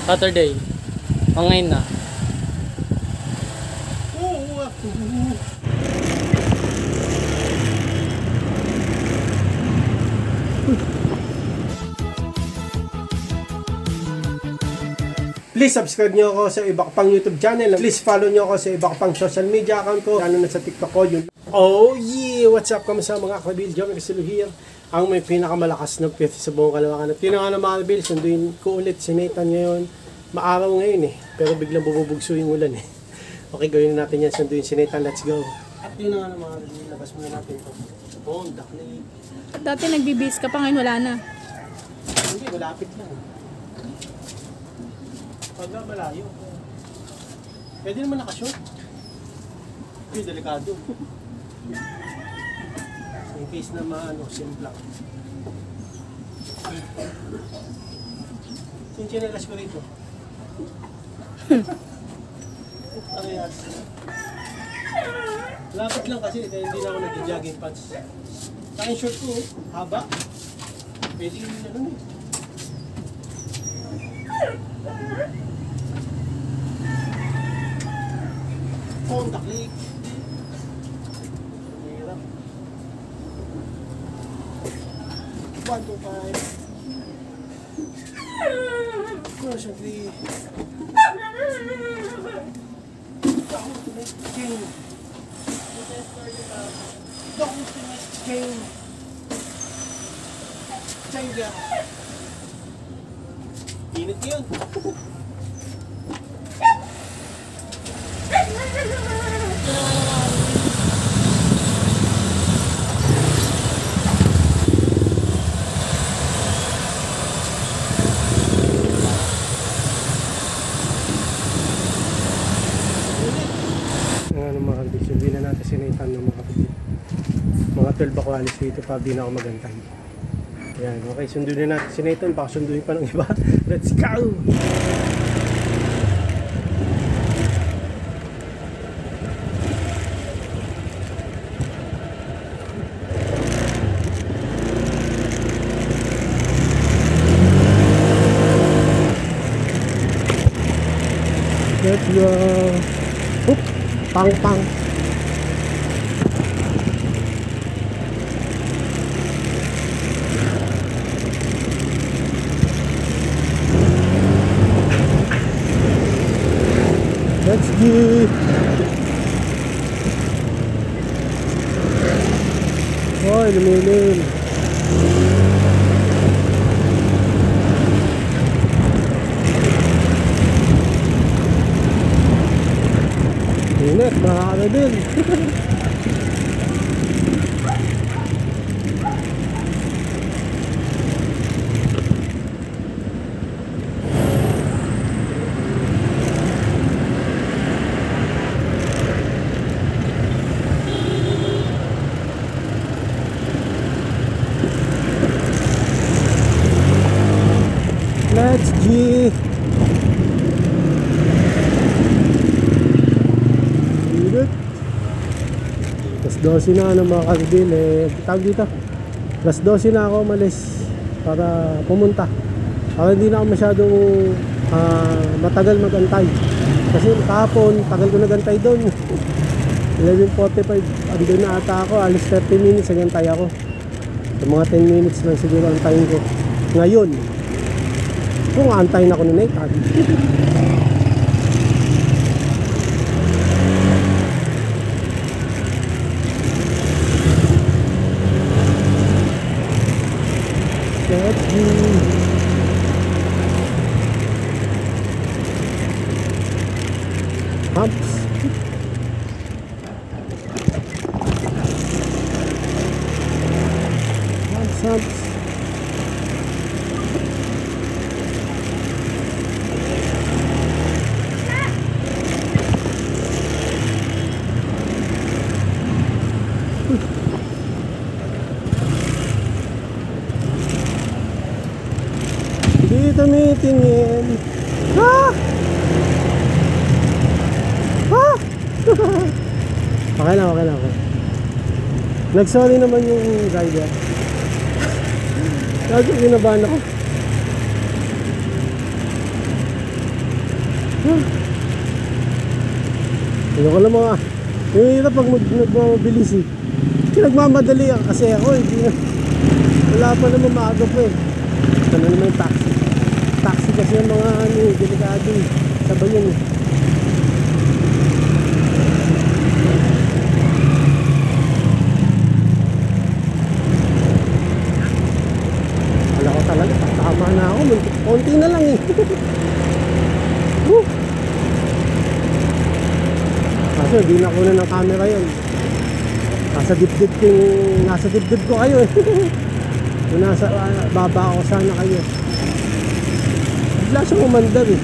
Saturday. O ngayon na. Please subscribe nyo ako sa iba ko pang YouTube channel. Please follow nyo ako sa iba ko pang social media account ko. Ano na sa TikTok ko yun. Oh yeah! What's up? Kamusta mga kabil? Jommy Castillo here. Ang may pinakamalakas na piyesa sa buong Kalawakan. At yun nga na mga kabil, sunduin ko ulit si Nathan ngayon. Maaraw ngayon eh. Pero biglang bububugso yung ulan eh. Okay, gawin natin yan. Sunduin si Nathan. Let's go. At yun nga na mga kabil, labas muna natin ito. Honda Click. Dati nagbibis ka pa, ngayon wala na. Hindi, malapit lang. Pagka malayo. Pwede naman nakashort. Hindi, delikado. In case na maano, simplang. Sinchinelas ko rito. Parehas. Lapit lang kasi, kaya hindi na ako nag-jogging pants. Saka yung short ko, haba. Pwede yun na nun eh. Honda Click. Hirap. 125. Version 3. Ultimate Chain. Ultimate Chain. Changer. Init yun. Hindi na natin sinaitan ng mga kapatid. Mga 12 ako alis dito pa, di na ako magantay. Ayan, okay, sunduin na natin si Nathan, baka sunduin pa ng iba. Let's go! Let's go! Oop! Pang pang! Let's go! Hoy, lumilim! Init, makakano din! Let's G. Init. Plus 12 na ng mga kabil eh. Tawag dito. Plus 12 na ako umalis para pumunta. Para hindi na ako masyadong matagal magantay. Kasi kahapon, tagal ko nagantay doon. 11:45. Andun na ata ako. Alis 30 minutes nagantay ako. So mga 10 minutes lang siguro antayin ko. Ngayon, kung antayin ako ni Nathan. Let's go. Humps. Humps. Dito tumitingin. Ah! Ah! Okay lang, okay lang. Okay. Nag-sorry naman yung rider. Lagi kinabahan ako. Ano ko lang mga, yung hirap pag nagmamabilis eh. Nagmamadali kasi ako eh. Wala pa naman maaga pa eh. Ano naman yung taxi. Taxi kasi yung mga ano eh, delikado eh. Sabay yun eh. Wala ko talaga, tama na ako. Konti na lang eh. Woo! Kaso hindi na kunan ng camera yun. Nasa dibdib ko kayo eh. Kung nasa baba ako sana kayo. Bigla siyang umandar eh.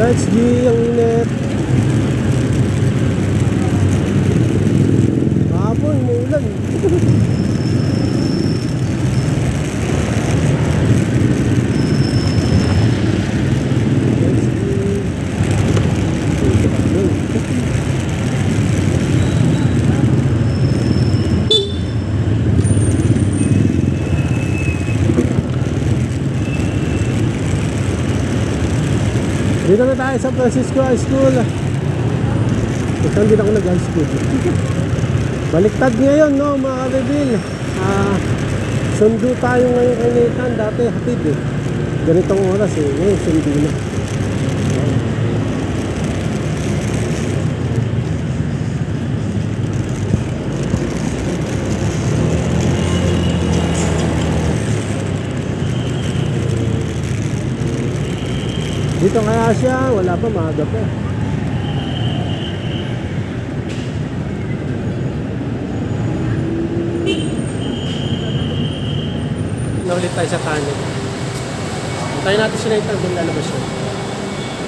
That's G, ang init. Hapon, may ulan. Dito na tayo sa Francisco High School. Ito hindi ako nag-high school. Baliktad ngayon, no, mga ka-reveal. Sundo tayo ngayon kay Nathan. Dati hatid eh. Ganitong oras eh. Ngayon sundo na. Dito kaya siya, wala pa, maaga pa. Naulit tayo sa tunnel. Tayo natin si Nathan, doon lalabas siya.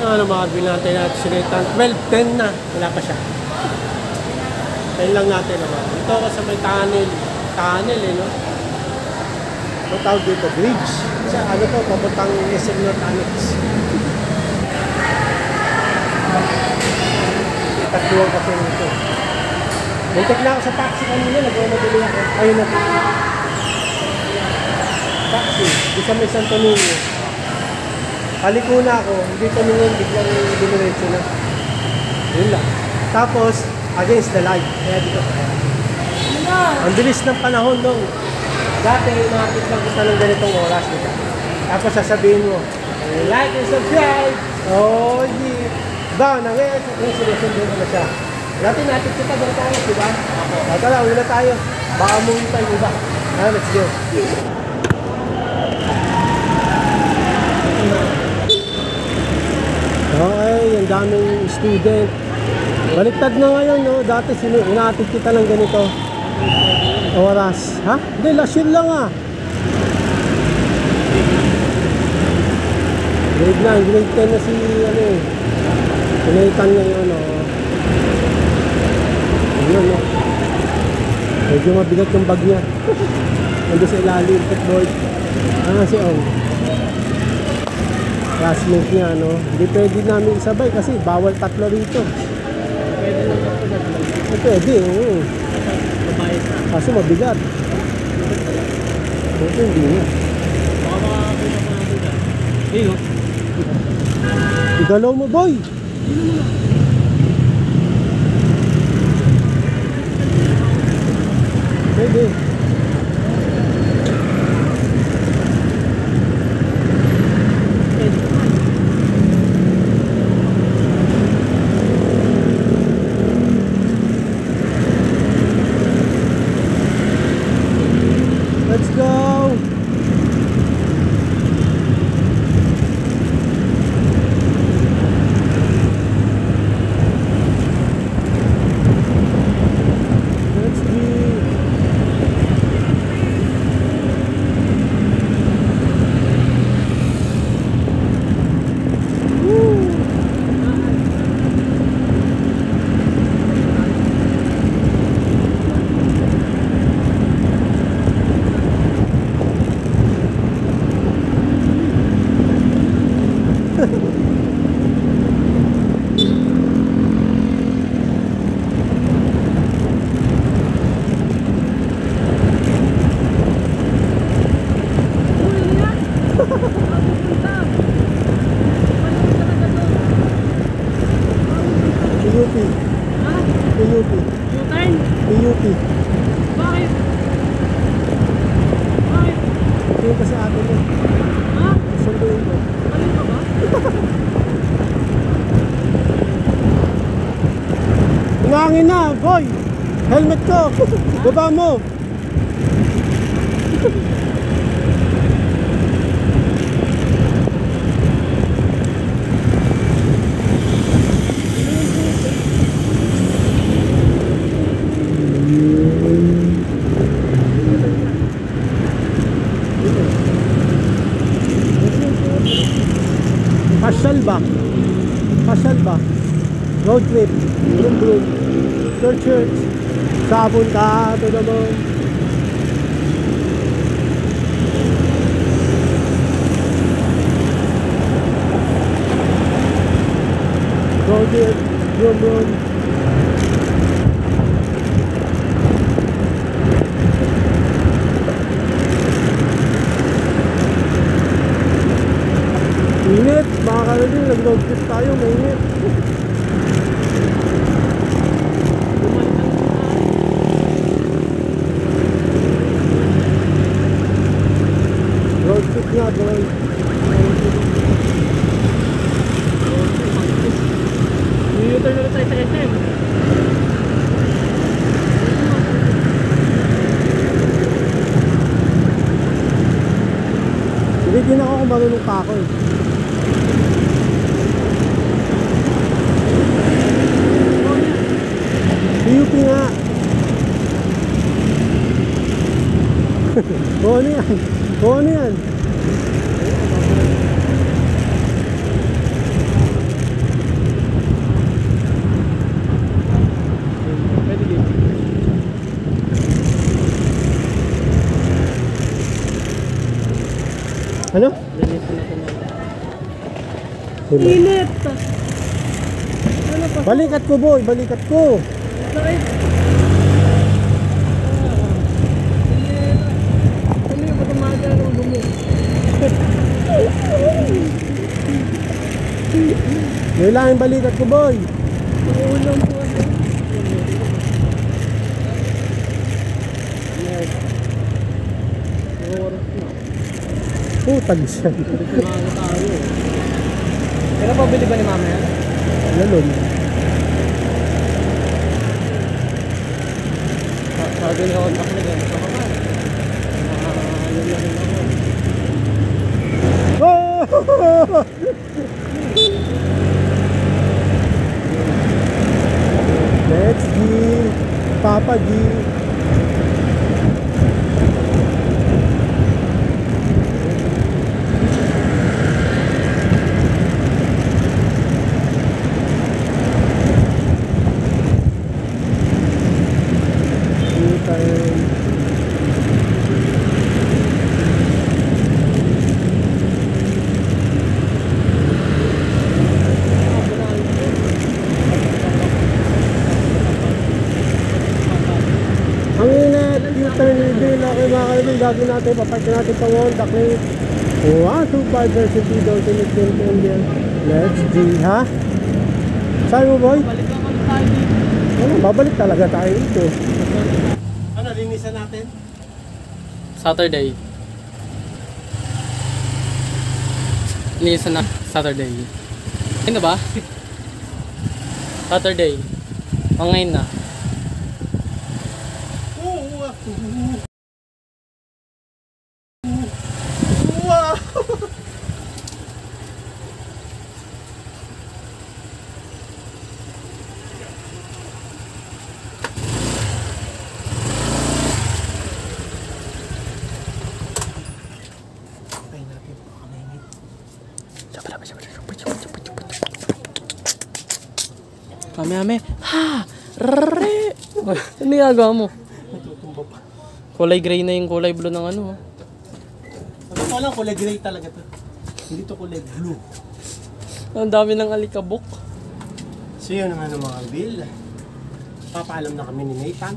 Ano mga binatay natin si Nathan? 12:10 na, wala pa siya. Tayo lang natin naman. Dito ako sa may tunnel. Tunnel eh, no? Ano tawag dito? Bridge. Kasi ano to, papuntang SM North Annex. Tatluan kasi nito. Muntik na ako sa taxi kanina, nagmamadali ako. Ayun na. Taxi, di sa may Santo Niño. Paliko na ako, hindi ko nung biglang diniretso na. Yun lang. Tapos, against the light. Kaya dito. Ang bilis ng panahon nung. Dati, nakakit lang kita ng ganitong oras. Diba? Tapos sasabihin mo, like and subscribe. Oh, yeah. Ba, nangyayari kung sinusundo ko na siya. Dati natin kita doon tayo, diba? Tara, uwi na tayo. Baka mong tayo iba. Let's go. Okay, ang daming student. Baliktad na ngayon, no? Dati inaatid kita ng ganito. Oras. Ha? Hindi, last year lang ah. Grade 9, grade 10 na si, ano eh. Pinaitan ngayon, no? Ayun, no? Medyo mabigat yung bag niya. Nandun sa ilalim, footboard. Si Ong. Classmate niya, no? Hindi pwede namin isabay kasi bawal tatlo rito. Pwede lang ako nag-vlog. Pwede, oo. Babayad na. Kaso mabigat. Ito hindi na. Baka makakita mo natin na. Ayun. Igalaw mo, boy! Pwede. Let's go! Let's be... Susunduin ka sa atin mo. Ha? Susunduin ko. Alin ka ba? Umangin na, boy! Helmet ko! Baba mo! Pasyal ba? Pasyal ba? Road trip. Brum brum. Church. Sabon ka. Ito naman. Road trip. Brum brum. Init, mga karating, nag-road trip tayo, mainit. Road trip nga, boy. U-turn ulit tayo sa SM. Hindi din ako kung marunong pa ako eh. PUP nga. Oo, ano yan? Oo, ano yan? Pwede din. Ano? Linisin natin na. Diba? Init! Ano pa? Balikat ko, boy. Balikat ko. Sakit! Ano yung patumaga ng ulo mo? Ngayon lang yung balikat ko, boy. Ulam po. Oras na. Putag siya. Tumaga tayo. Kaya pabili ba ni mama yan? Lalon. Sabi niya ako na ganito ka ba? Ano na rin ako. Oh! Let's G. Papa G. Ang init, U-turn reveal. Okay mga kaibigan, gagawin natin, paparkin natin pang Honda Click 125 version 2 daw, tinit-tinit. Let's G, ha? Sabi mo, boy? Balik lang ulit tayo dito. Ano, babalik talaga tayo dito. Ano, linisan natin? Saturday. Linisan na. Saturday. Ngayon na ba? Saturday. O ngayon na. Wow! Kami. Ha! Rrrre! Ano ginagawa mo? Natutumba pa. Kulay gray na yung kulay blue ng ano. Ito lang, kulay gray talaga to. Hindi to kulay blue. Ang dami ng alikabok. So yun naman ang mga bill. Papaalam na kami ni Nathan.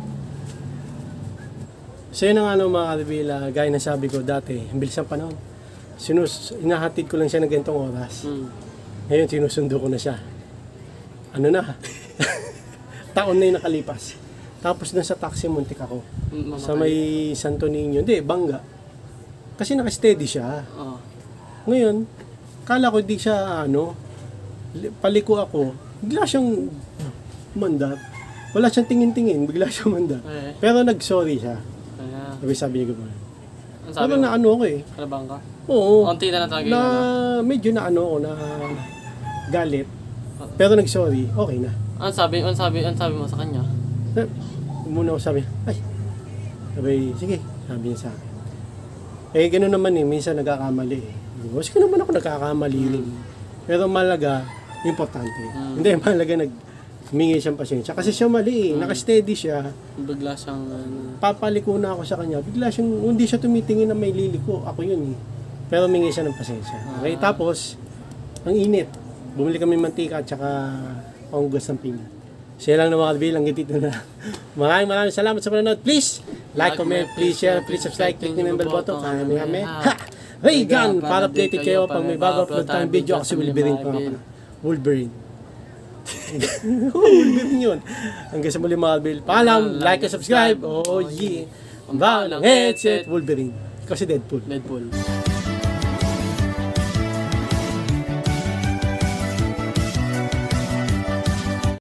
So yun ang mga bill, gaya na sabi ko dati, ang bilis ang panahon. Hinahatid ko lang siya ng ganitong oras. Ngayon sinusundo ko na siya. Ano na? Taon na yung nakalipas. Tapos na sa taxi, muntik ako. Sa may Santo Niño. Hindi, Bangga. Kasi naka-steady siya. Oo. Ngayon, kala ko di siya paliko ako, bigla siyang mandar. Wala siyang tingin-tingin, bigla siyang mandar. Eh. Pero nag-sorry siya. Kaya. Sabi niya gano'n. Ang sabi Pero mo? na ano ako eh. Kalabang ka? Oo. Konti na lang talaga Na yun. medyo na ano ako, na galit. Pero nag-sorry, okay na. Ano sabi mo sa kanya? Muna ako sabi, sige, sabi niya sa akin. Eh, gano'n naman eh, minsan nagkakamali eh. Kasi naman ako nagkakamali rin. Pero malaga, importante. Hindi, malaga humingi siyang pasensya. Kasi siya mali eh, naka-steady siya. Bigla siyang Papaliko na ako sa kanya, bigla siyang, hindi siya tumitingin na may liliko. Ako yun eh. Pero humingi siya ng pasensya. Okay, tapos, ang init. Bumili kami mantika at saka panghugas ng pinggan. Siya lang na mga kabil, ang dito na. Maraming salamat sa panonood. Please, like, comment, please share, please subscribe, click nyo ng bell button. Kami. Raygun! Para updated kayo pag may bago upload tayong video kasi Wolverine pa nga. Wolverine. Wolverine yun. Hanggang sa muli mga kabil. Paalam, like and subscribe. Oh yeah. Ang bago ng headset, Wolverine. Kasi Deadpool. Deadpool.